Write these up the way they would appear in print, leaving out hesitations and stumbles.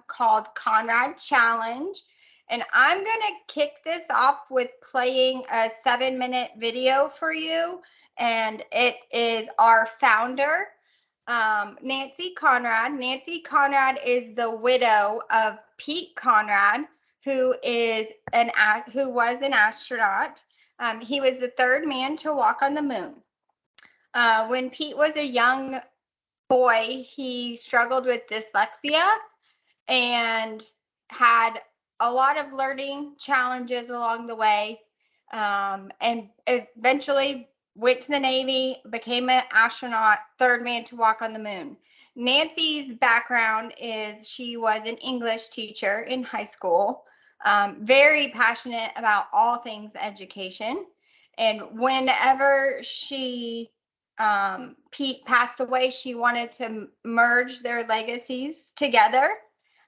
called Conrad Challenge. And I'm going to kick this off with playing a 7-minute video for you. And it is our founder, Nancy Conrad. Nancy Conrad is the widow of Pete Conrad, who was an astronaut. He was the third man to walk on the moon. When Pete was a young boy, he struggled with dyslexia and had a lot of learning challenges along the way, and eventually went to the Navy, became an astronaut, third man to walk on the moon. Nancy's background is she was an English teacher in high school, very passionate about all things education. And whenever Pete passed away, she wanted to merge their legacies together,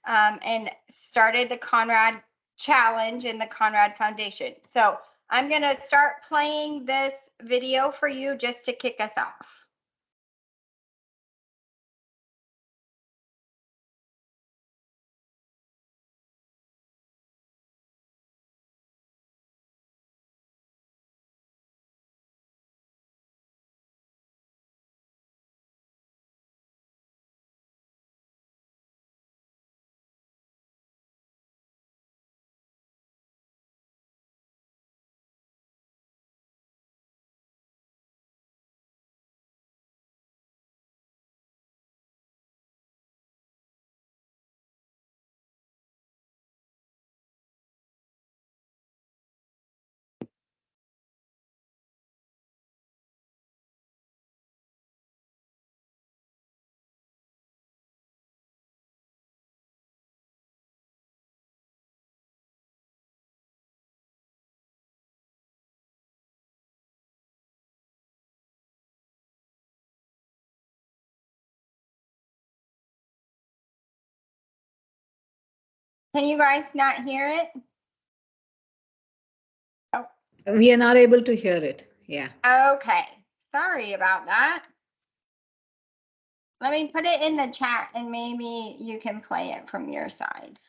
and started the Conrad Challenge and the Conrad Foundation. So I'm going to start playing this video for you just to kick us off. Can you guys not hear it? Oh. We are not able to hear it. Yeah. Okay. Sorry about that. Let me put it in the chat and maybe you can play it from your side.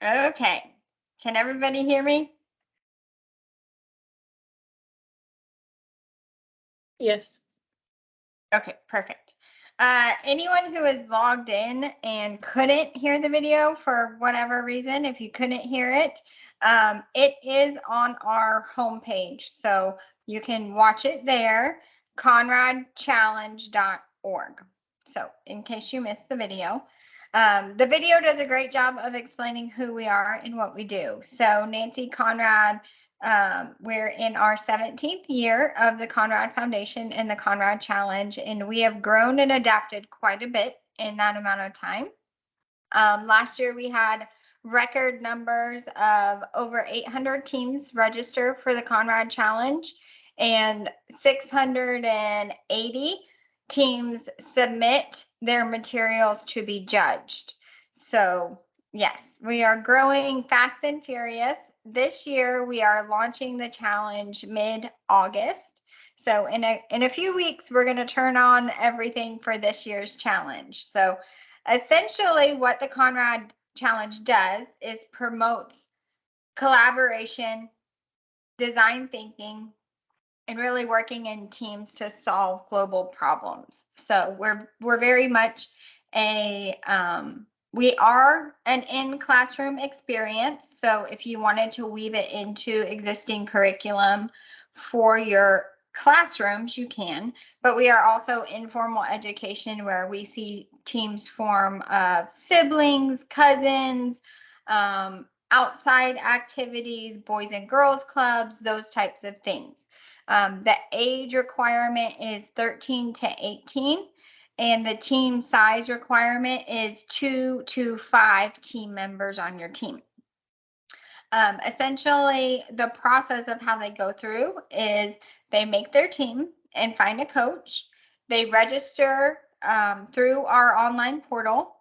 Okay. Can everybody hear me? Yes. Okay, perfect. Anyone who is logged in and couldn't hear the video for whatever reason, if you couldn't hear it, it is on our homepage. So you can watch it there, conradchallenge.org. So in case you missed the video does a great job of explaining who we are and what we do. So Nancy Conrad, we're in our 17th year of the Conrad Foundation and the Conrad Challenge, and we have grown and adapted quite a bit in that amount of time. Last year, we had record numbers of over 800 teams register for the Conrad Challenge, and 680 teams submit their materials to be judged. So yes, we are growing fast and furious. This year, we are launching the challenge mid-August. So in a few weeks, we're going to turn on everything for this year's challenge. So essentially, what the Conrad Challenge does is promotes collaboration, design thinking, and really working in teams to solve global problems. So we're very much we are an in-classroom experience. So if you wanted to weave it into existing curriculum for your classrooms, you can. But we are also informal education where we see teams form of siblings, cousins, outside activities, boys and girls clubs, those types of things. The age requirement is 13 to 18. And the team size requirement is 2 to 5 team members on your team. Essentially, the process of how they go through is they make their team and find a coach. They register through our online portal.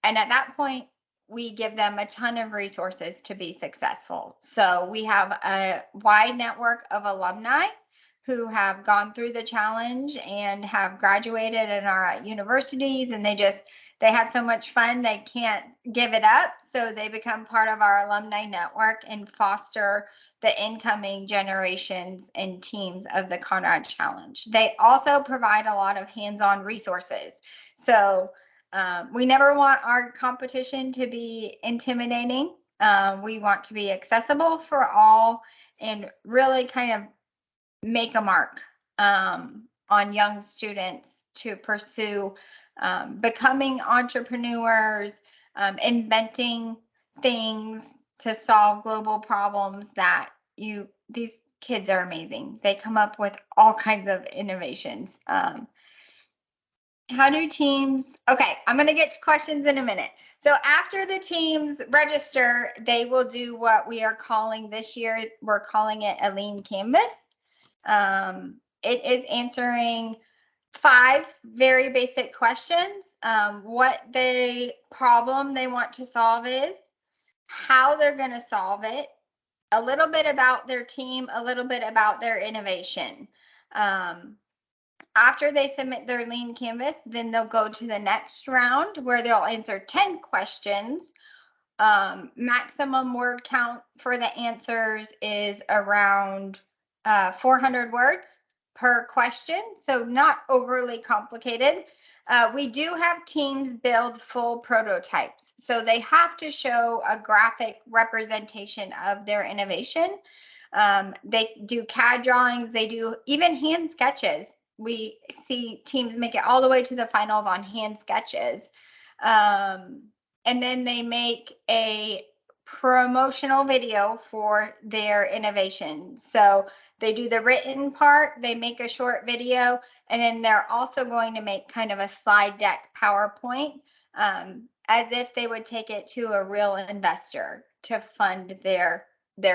And at that point, we give them a ton of resources to be successful. So we have a wide network of alumni who have gone through the challenge and have graduated and are at universities, and they had so much fun they can't give it up, so they become part of our alumni network and foster the incoming generations and teams of the Conrad Challenge. They also provide a lot of hands-on resources. So we never want our competition to be intimidating. We want to be accessible for all and really kind of make a mark on young students to pursue becoming entrepreneurs, inventing things to solve global problems that these kids are amazing. They come up with all kinds of innovations. How do teams, okay, I'm going to get to questions in a minute. So after the teams register, they will do what we are calling this year, we're calling it a lean canvas. It is answering 5 very basic questions. What the problem they want to solve is, how they're going to solve it, a little bit about their team, a little bit about their innovation. After they submit their lean canvas, then they'll go to the next round where they'll answer 10 questions. Maximum word count for the answers is around 400 words per question, so not overly complicated. We do have teams build full prototypes, so they have to show a graphic representation of their innovation. They do CAD drawings, they do even hand sketches. We see teams make it all the way to the finals on hand sketches. And then they make a promotional video for their innovation. So they do the written part, they make a short video, and then they're also going to make kind of a slide deck PowerPoint as if they would take it to a real investor to fund their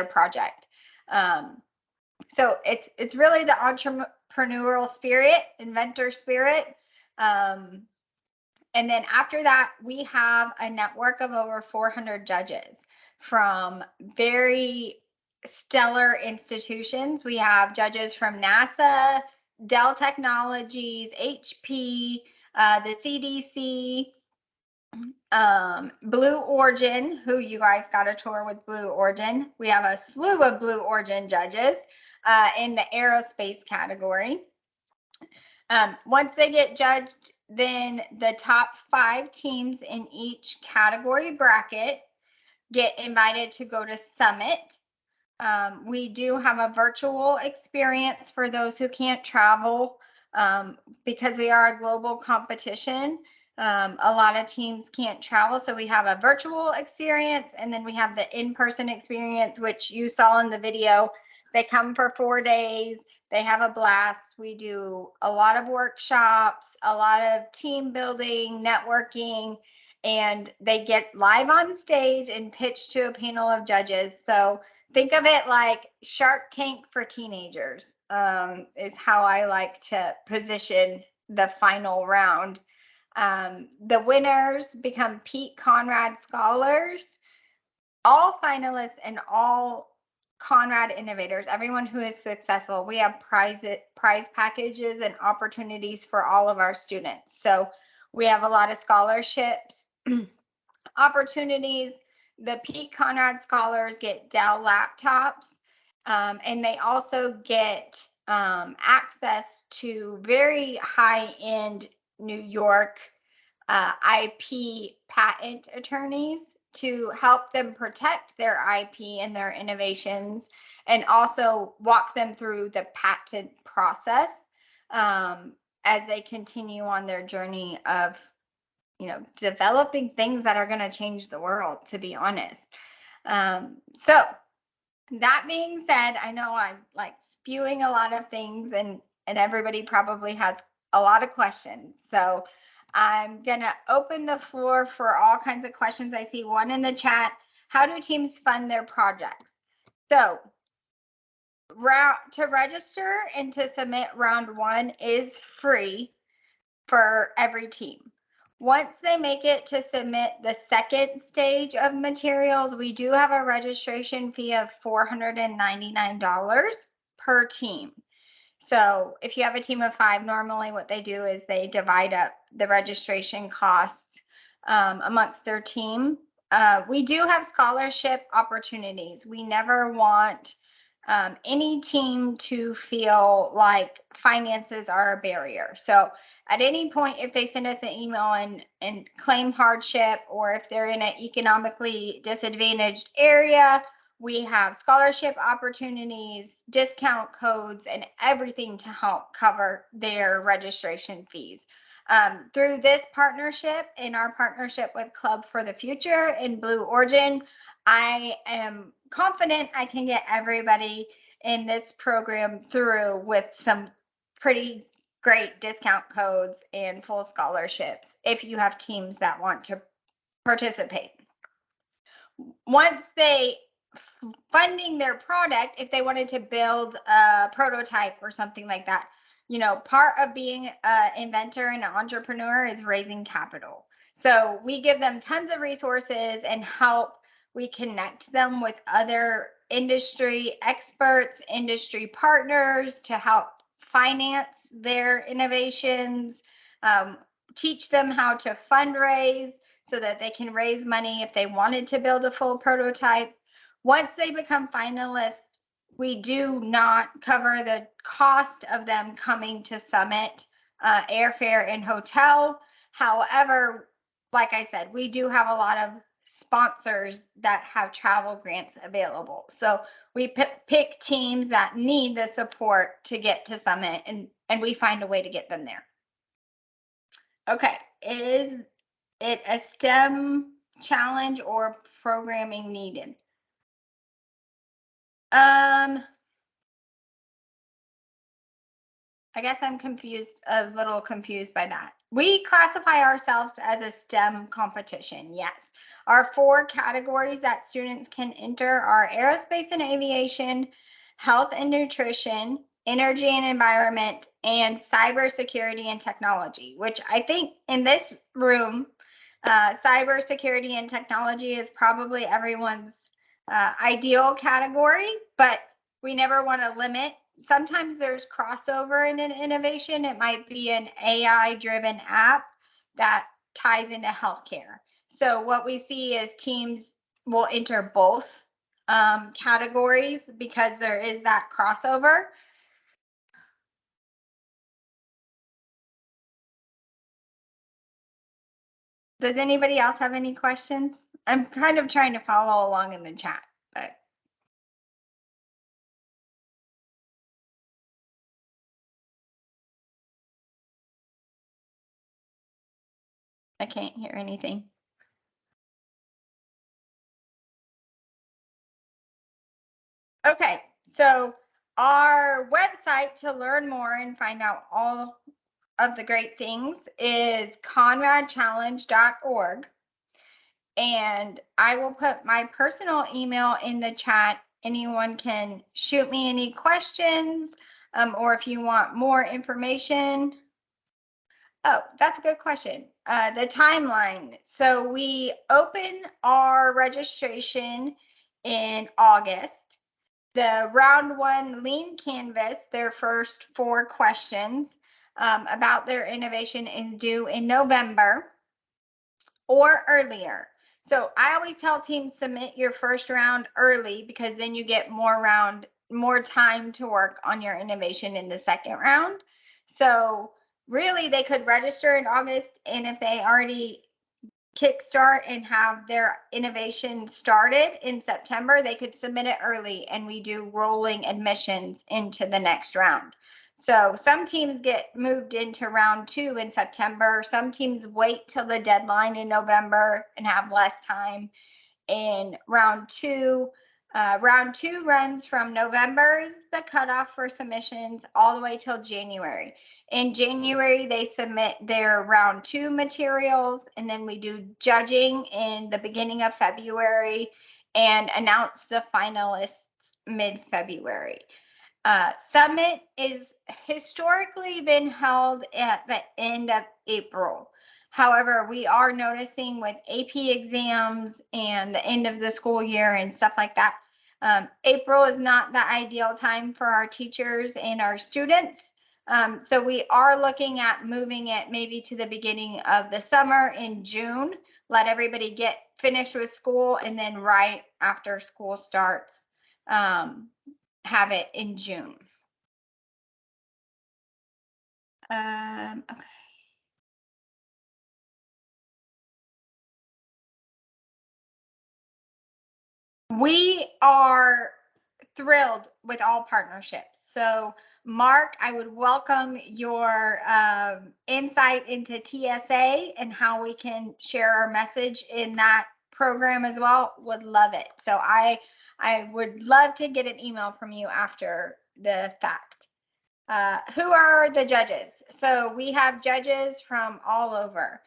project. So it's really the entrepreneurial spirit, inventor spirit. And then after that, we have a network of over 400 judges from very stellar institutions. We have judges from NASA, Dell Technologies, HP, the CDC, Blue Origin, who you guys got a tour with Blue Origin. We have a slew of Blue Origin judges in the aerospace category. Once they get judged, then the top 5 teams in each category bracket get invited to go to Summit. We do have a virtual experience for those who can't travel because we are a global competition. A lot of teams can't travel, so we have a virtual experience, and then we have the in-person experience, which you saw in the video. They come for 4 days. They have a blast. We do a lot of workshops, a lot of team building, networking, and they get live on stage and pitch to a panel of judges. So think of it like Shark Tank for teenagers, is how I like to position the final round. The winners become Pete Conrad scholars. All finalists and all Conrad innovators, everyone who is successful, we have prize packages and opportunities for all of our students. So we have a lot of scholarships, opportunities. The Pete Conrad scholars get Dell laptops, and they also get access to very high-end New York IP patent attorneys to help them protect their IP and their innovations, and also walk them through the patent process as they continue on their journey of developing things that are going to change the world, to be honest. So that being said, I know I'm like spewing a lot of things, and everybody probably has a lot of questions. So I'm going to open the floor for all kinds of questions. I see one in the chat. How do teams fund their projects? So to register and to submit round 1 is free for every team. Once they make it to submit the second stage of materials, we do have a registration fee of $499 per team. So if you have a team of 5, normally what they do is they divide up the registration cost amongst their team. We do have scholarship opportunities. We never want any team to feel like finances are a barrier. So at any point, if they send us an email and claim hardship, or if they're in an economically disadvantaged area, we have scholarship opportunities, discount codes, and everything to help cover their registration fees. Through this partnership and our partnership with Club for the Future and Blue Origin, I am confident I can get everybody in this program through with some pretty great discount codes and full scholarships if you have teams that want to participate. Once they funding their product, if they wanted to build a prototype or something like that, part of being an inventor and an entrepreneur is raising capital. So we give them tons of resources and help. We connect them with other industry experts, industry partners to help finance their innovations, teach them how to fundraise so that they can raise money if they wanted to build a full prototype. Once they become finalists, we do not cover the cost of them coming to Summit, airfare and hotel. However, like I said, we do have a lot of sponsors that have travel grants available. So we pick teams that need the support to get to Summit, and we find a way to get them there. Okay, is it a STEM challenge or programming needed? I guess I'm a little confused by that. We classify ourselves as a STEM competition, yes. Our 4 categories that students can enter are aerospace and aviation, health and nutrition, energy and environment, and cybersecurity and technology, which I think in this room, cybersecurity and technology is probably everyone's ideal category, but we never want to limit. Sometimes there's crossover in an innovation. It might be an AI-driven app that ties into healthcare. So what we see is teams will enter both categories because there is that crossover. Does anybody else have any questions? I'm kind of trying to follow along in the chat, but I can't hear anything. Okay, so our website to learn more and find out all of the great things is conradchallenge.org. And I will put my personal email in the chat. Anyone can shoot me any questions, or if you want more information. Oh, that's a good question. The timeline. So we open our registration in August. The round one lean canvas, their first 4 questions about their innovation, is due in November or earlier. So I always tell teams submit your first round early because then you get more time to work on your innovation in the second round. So really they could register in August, and if they already kickstart and have their innovation started in September, they could submit it early and we do rolling admissions into the next round. So some teams get moved into round 2 in September. Some teams wait till the deadline in November and have less time in round 2. Round 2 runs from November is the cutoff for submissions all the way till January. In January, they submit their round 2 materials, and then we do judging in the beginning of February and announce the finalists mid-February. Summit is historically been held at the end of April. However, we are noticing with AP exams and the end of the school year and stuff like that, April is not the ideal time for our teachers and our students. So we are looking at moving it maybe to the beginning of the summer in June, let everybody get finished with school, and then right after school starts, have it in June. Okay. We are thrilled with all partnerships. So Mark, I would welcome your insight into TSA and how we can share our message in that program as well. Would love it. So I would love to get an email from you after the fact. Who are the judges? So we have judges from all over.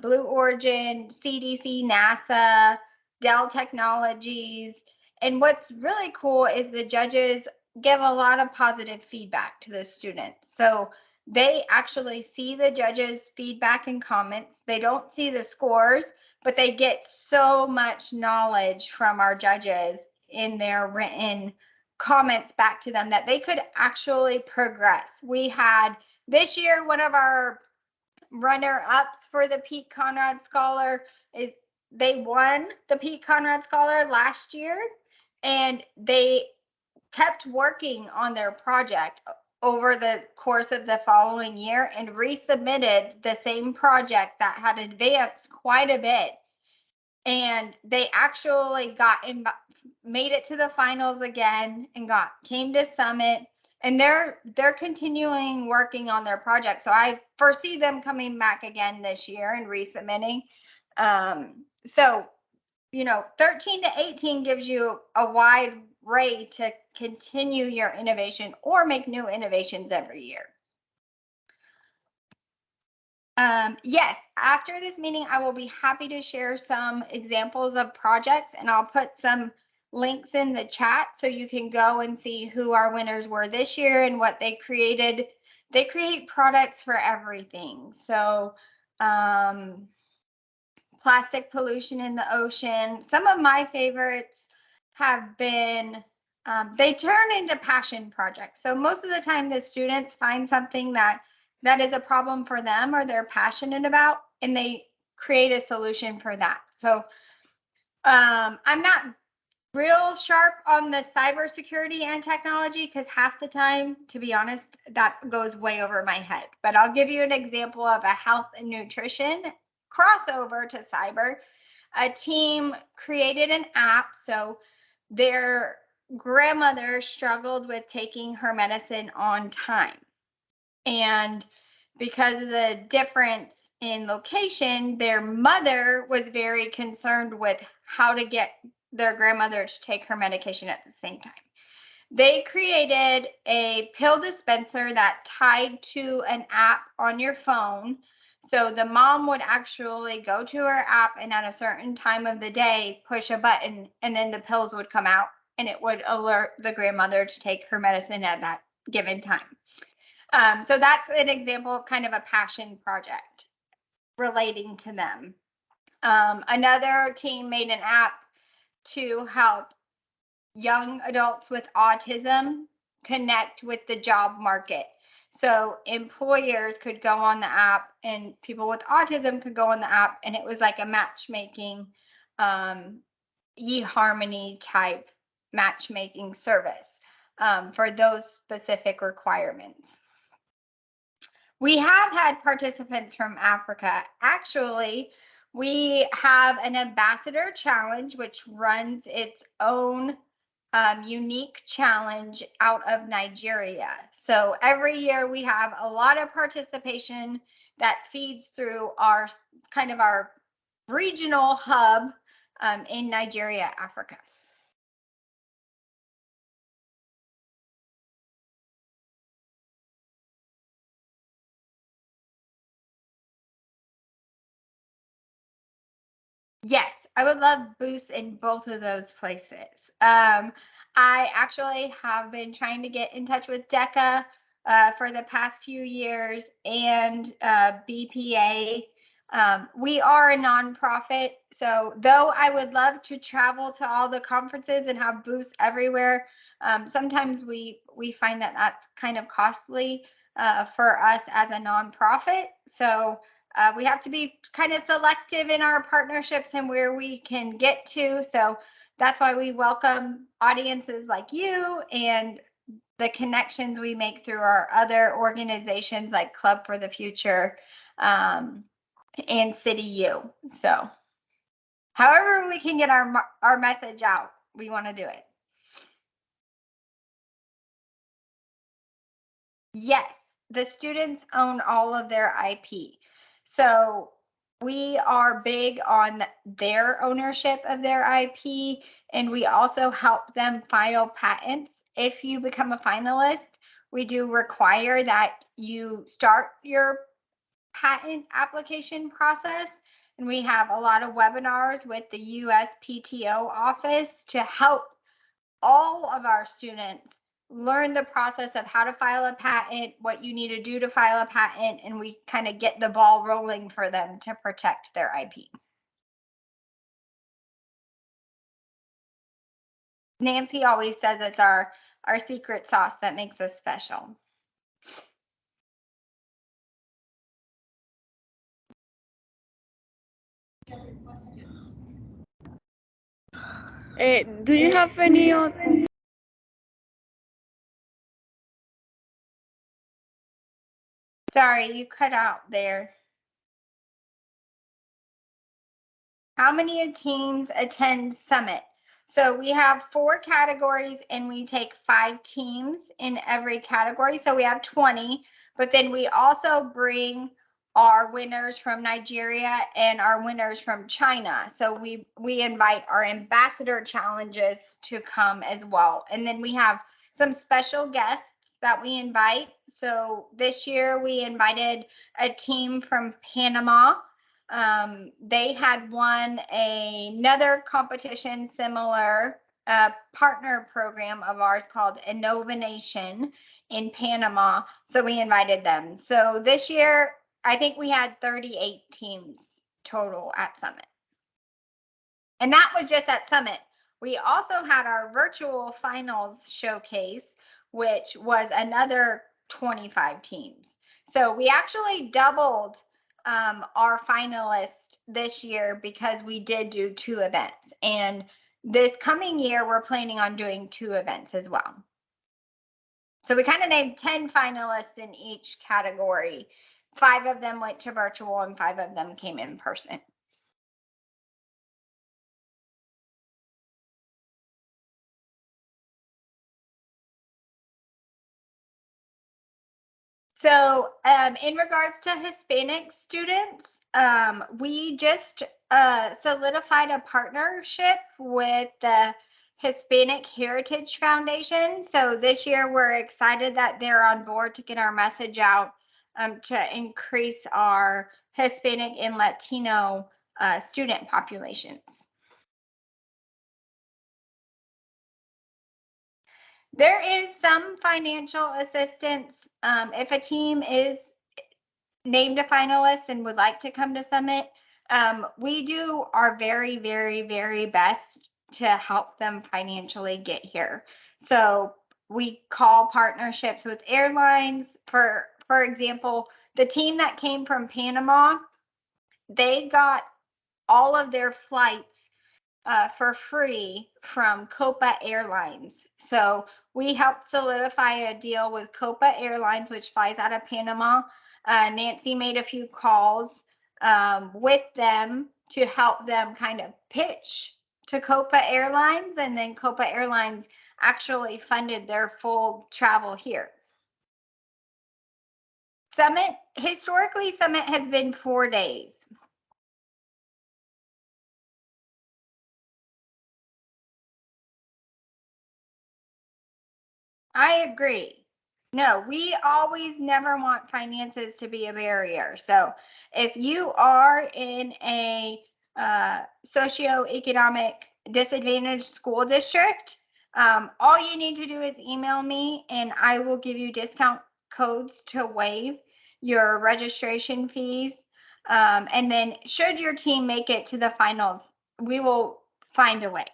Blue Origin, CDC, NASA, Dell Technologies. And what's really cool is the judges give a lot of positive feedback to the students. So they actually see the judges' feedback and comments. They don't see the scores, but they get so much knowledge from our judges in their written comments back to them that they could actually progress. We had this year, one of our runner-ups for the Pete Conrad Scholar is they won the Pete Conrad Scholar last year, and they kept working on their project over the course of the following year and resubmitted the same project that had advanced quite a bit. And they actually made it to the finals again and came to Summit, and they're continuing working on their project. So I foresee them coming back again this year and resubmitting. So 13 to 18 gives you a wide array to continue your innovation or make new innovations every year. Yes, after this meeting, I will be happy to share some examples of projects, and I'll put some links in the chat so you can go and see who our winners were this year and what they created. They create products for everything. So plastic pollution in the ocean. Some of my favorites have been, they turn into passion projects. So most of the time the students find something that is a problem for them or they're passionate about, and they create a solution for that. So I'm not real sharp on the cybersecurity and technology because half the time, to be honest, that goes way over my head. But I'll give you an example of a health and nutrition crossover to cyber. A team created an app. So their grandmother struggled with taking her medicine on time. And because of the difference in location, their mother was very concerned with how to get their grandmother to take her medication at the same time. They created a pill dispenser that tied to an app on your phone. So the mom would actually go to her app and at a certain time of the day, push a button and then the pills would come out and it would alert the grandmother to take her medicine at that given time. So that's an example of kind of a passion project relating to them. Another team made an app to help young adults with autism connect with the job market. So employers could go on the app and people with autism could go on the app, and it was like a matchmaking eHarmony type matchmaking service for those specific requirements. We have had participants from Africa. Actually, we have an ambassador challenge, which runs its own unique challenge out of Nigeria. So every year we have a lot of participation that feeds through our kind of our regional hub in Nigeria, Africa. Yes, I would love boosts in both of those places. I actually have been trying to get in touch with DECA for the past few years and BPA. We are a nonprofit, so though I would love to travel to all the conferences and have booths everywhere, sometimes we find that that's kind of costly for us as a nonprofit. So we have to be kind of selective in our partnerships and where we can get to. So that's why we welcome audiences like you and the connections we make through our other organizations like Club for the Future and City U. So however we can get our message out, we want to do it. Yes, the students own all of their IP. So we are big on their ownership of their IP, and we also help them file patents. If you become a finalist, we do require that you start your patent application process. And we have a lot of webinars with the USPTO office to help all of our students learn the process of how to file a patent, what you need to do to file a patent, and we kind of get the ball rolling for them to protect their IP. Nancy always says it's our secret sauce that makes us special. Do you have any other? Sorry, you cut out there. How many teams attend Summit? So we have 4 categories and we take 5 teams in every category. So we have 20, but then we also bring our winners from Nigeria and our winners from China. So we invite our ambassador challenges to come as well. And then we have some special guests that we invite. So this year we invited a team from Panama. They had won another competition similar partner program of ours called Innovation in Panama. So we invited them. So this year, I think we had 38 teams total at Summit. And that was just at Summit. We also had our virtual finals showcase, which was another 25 teams. So we actually doubled our finalists this year because we did do 2 events. And this coming year, we're planning on doing 2 events as well. So we kind of named 10 finalists in each category. 5 of them went to virtual and 5 of them came in person. So in regards to Hispanic students, we just solidified a partnership with the Hispanic Heritage Foundation. So this year we're excited that they're on board to get our message out to increase our Hispanic and Latino student populations. There is some financial assistance if a team is named a finalist and would like to come to Summit. We do our very, very, very best to help them financially get here. So we call partnerships with airlines. For example, the team that came from Panama, they got all of their flights for free from Copa Airlines. So we helped solidify a deal with Copa Airlines, which flies out of Panama. Nancy made a few calls with them to help them kind of pitch to Copa Airlines, and then Copa Airlines actually funded their full travel here. Historically, Summit has been 4 days. I agree. No, we always never want finances to be a barrier. So if you are in a socioeconomic disadvantaged school district, all you need to do is email me and I will give you discount codes to waive your registration fees. And then should your team make it to the finals, we will find a way.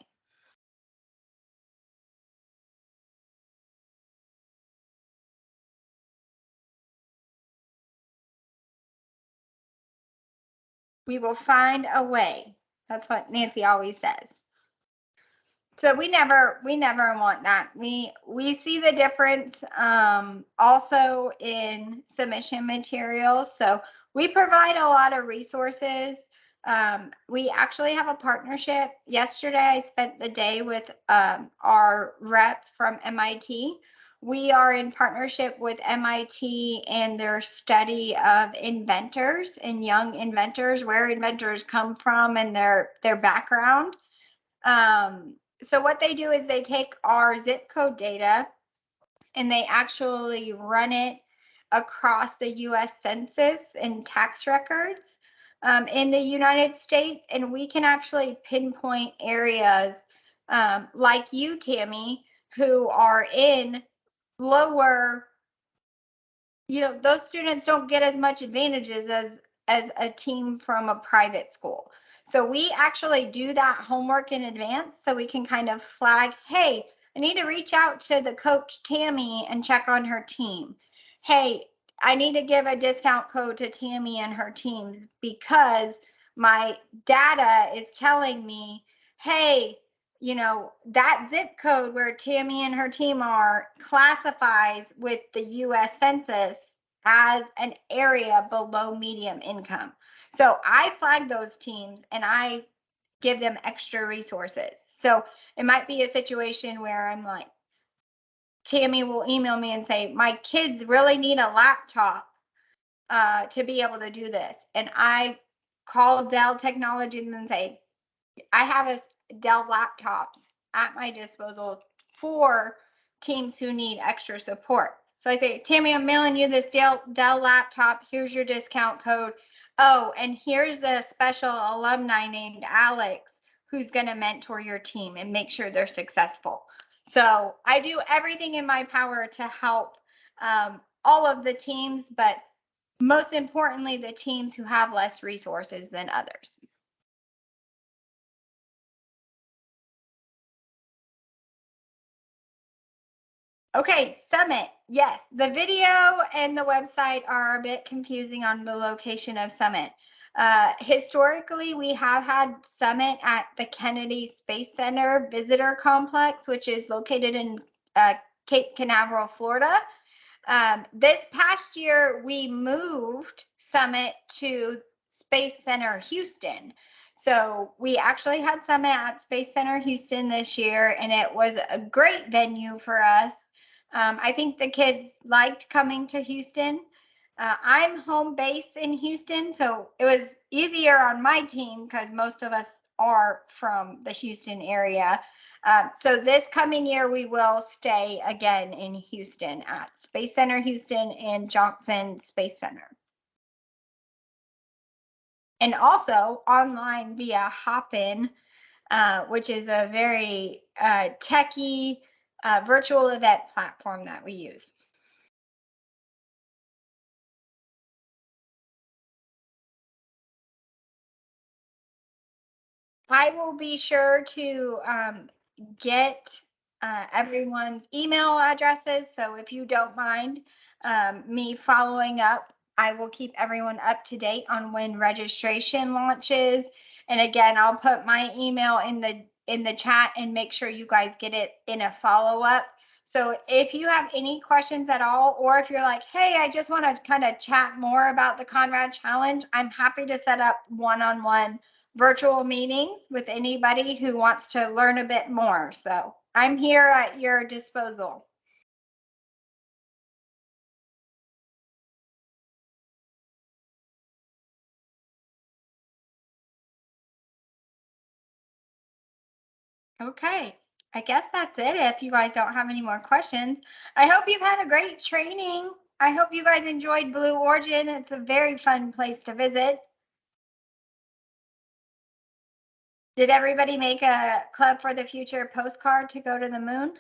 We will find a way. That's what Nancy always says. So we never want that. We see the difference also in submission materials. So we provide a lot of resources. We actually have a partnership. Yesterday, I spent the day with our rep from MIT. We are in partnership with MIT and their study of inventors and young inventors, where inventors come from and their background. So what they do is they take our zip code data and they actually run it across the US Census and tax records in the United States. And we can actually pinpoint areas like you, Tammy, who are in lower, those students don't get as much advantages as a team from a private school. So we actually do that homework in advance so we can kind of flag, hey, I need to reach out to the coach Tammy and check on her team. Hey, I need to give a discount code to Tammy and her teams because my data is telling me, hey, that zip code where Tammy and her team are classifies with the US Census as an area below medium income. So I flag those teams and I give them extra resources. So it might be a situation where I'm like, Tammy will email me and say, my kids really need a laptop to be able to do this. And I call Dell Technologies and say, I have a Dell laptops at my disposal for teams who need extra support. So I say, Tammy, I'm mailing you this Dell laptop. Here's your discount code. Oh, and here's the special alumni named Alex who's going to mentor your team and make sure they're successful. So I do everything in my power to help all of the teams, but most importantly, the teams who have less resources than others. Okay, Summit. Yes, the video and the website are a bit confusing on the location of Summit. Historically, we have had Summit at the Kennedy Space Center Visitor Complex, which is located in Cape Canaveral, Florida. This past year, we moved Summit to Space Center Houston. So we actually had Summit at Space Center Houston this year, and it was a great venue for us. I think the kids liked coming to Houston. I'm home base in Houston, so it was easier on my team because most of us are from the Houston area. So this coming year, we will stay again in Houston at Space Center Houston and Johnson Space Center. And also online via Hopin, which is a very techy virtual event platform that we use. I will be sure to get everyone's email addresses. So if you don't mind me following up, I will keep everyone up to date on when registration launches. And again, I'll put my email in the chat and make sure you guys get it in a follow-up. So if you have any questions at all, or if you're like, hey, I just want to kind of chat more about the Conrad Challenge, I'm happy to set up one-on-one virtual meetings with anybody who wants to learn a bit more. So I'm here at your disposal. Okay, I guess that's it. If you guys don't have any more questions, I hope you've had a great training. I hope you guys enjoyed Blue Origin. It's a very fun place to visit. Did everybody make a Club for the Future postcard to go to the moon?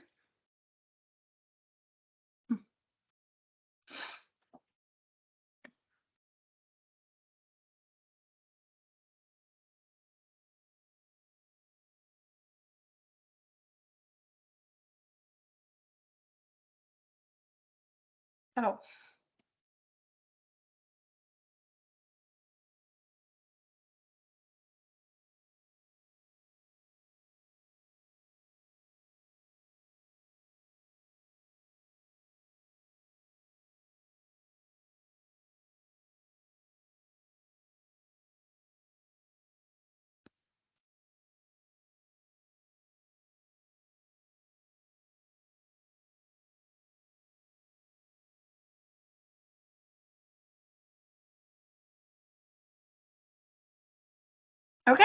Oh. Okay.